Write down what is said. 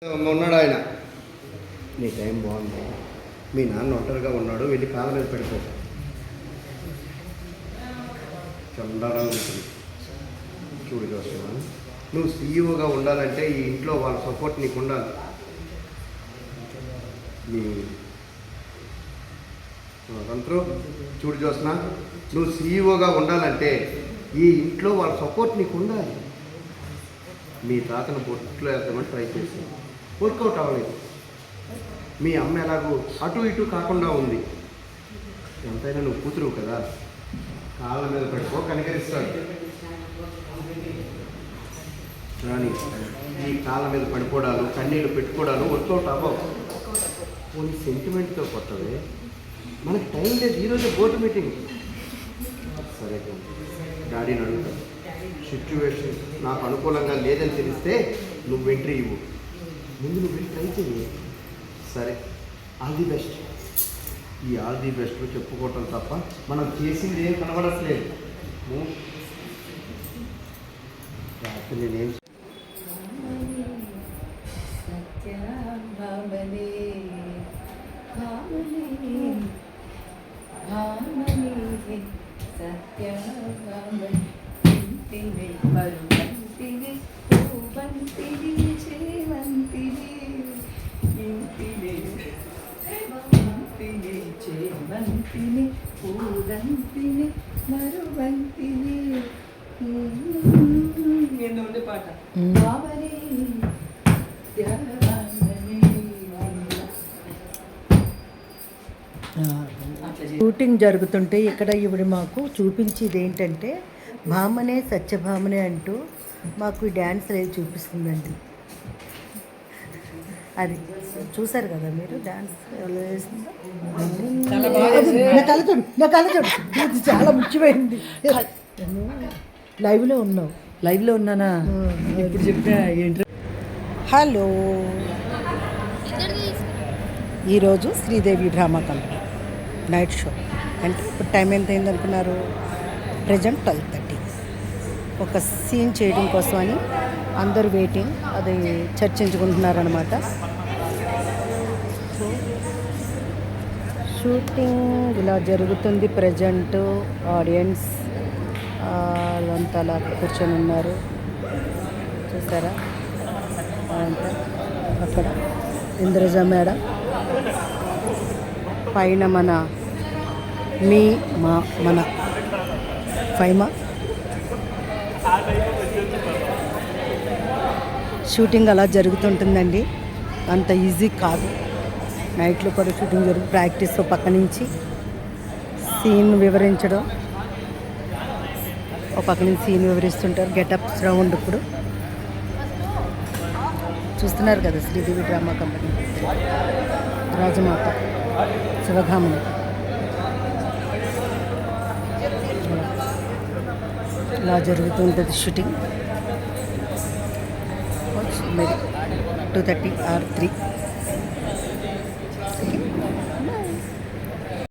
ఉన్నాడు ఆయన. నీ టైం బాగుంది, మీ నాన్న ఒంటరిగా ఉన్నాడు, వెళ్ళి కాళ్ళ మీద పెట్టుకో. చండాలంగా ఉంటుంది. చూడు జోస్నా, నువ్వు సీఈఓగా ఉండాలంటే ఈ ఇంట్లో వాళ్ళ సపోర్ట్ నీకు ఉండాలి. నీ తంత్రు చూడు జోస్నా, నువ్వు సీఈఓగా ఉండాలంటే ఈ ఇంట్లో వాళ్ళ సపోర్ట్ నీకు ఉండాలి. మీ తాతను బొట్లో వేద్దామని ట్రై చేసి వర్కౌట్ అవ్వలేదు. మీ అమ్మ ఎలాగో అటు ఇటు కాకుండా ఉంది. ఎంతైనా నువ్వు కూతురు కదా, కాళ్ళ మీద పెట్టుకో, కనికరిస్తాడు. కానీ ఈ కాళ్ళ మీద పడిపోవడాలు, కన్నీళ్ళు పెట్టుకోవడాలు వర్కౌట్ అవ్వవు. కొన్ని సెంటిమెంట్తో కొట్టవే. మనకి టైం లేదు, ఈరోజు బోర్డు మీటింగ్. సరే డాడీని అడుగుతా. సిచ్యువేషన్ నాకు అనుకూలంగా లేదని తెలిస్తే నువ్వు ఎంట్రీ ఇవ్వు. ముందు నువ్వు వెళ్ళి ట్రై చేయి. సరే, ఆల్ ది బెస్ట్. ఈ ఆల్ ది బెస్ట్ చెప్పుకోవటం తప్ప మనం చేసింది ఏం కనబడట్లేదు. నేనేం పాట షూటింగ్ జరుగుతుంటే ఇక్కడ ఇవిడ మాకు చూపించేది ఏంటంటే భామనే సత్యభామనే అంటూ మాకు ఈ డ్యాన్స్ అనేది చూపిస్తుందండి. అది చూసారు కదా మీరు డ్యాన్స్ ఎలా వేసిందో. నా కళ్ళ చూడు ఇది చాలా ముఖ్యమైనది. లైవ్లో ఉన్నానా? ఎప్పుడు చెప్తే ఏంటి. హలో, ఈరోజు Sridevi drama company night show. అంటే ఇప్పుడు టైం ఎంత అయింది అనుకున్నారు? ప్రజెంట్ 12:30. ఒక సీన్ చేయడం కోసం అని అందరూ వెయిటింగ్, అది చర్చించుకుంటున్నారనమాట. షూటింగ్ ఇలా జరుగుతుంది. ప్రజెంట్ ఆడియన్స్ వాళ్ళంతా అలా కూర్చొని ఉన్నారు, చూసారా? అక్కడ ఇంద్రజ మేడం, పైన మన ఫైమా. షూటింగ్ అలా జరుగుతుంటుందండి, అంత ఈజీ కాదు. నైట్లో కూడా షూటింగ్ ప్రాక్టీస్ పక్క నుంచి సీన్ వివరించడం, ఒక పక్క నుంచి సీన్ వివరిస్తుంటారు. గెటప్స్ రౌండ్ ఇప్పుడు చూస్తున్నారు కదా. శ్రీదేవి డ్రామా కంపెనీ, రాజమాత శివగామిని. ఇలా జరుగుతుంటుంది షూటింగ్. 2:30 or 3.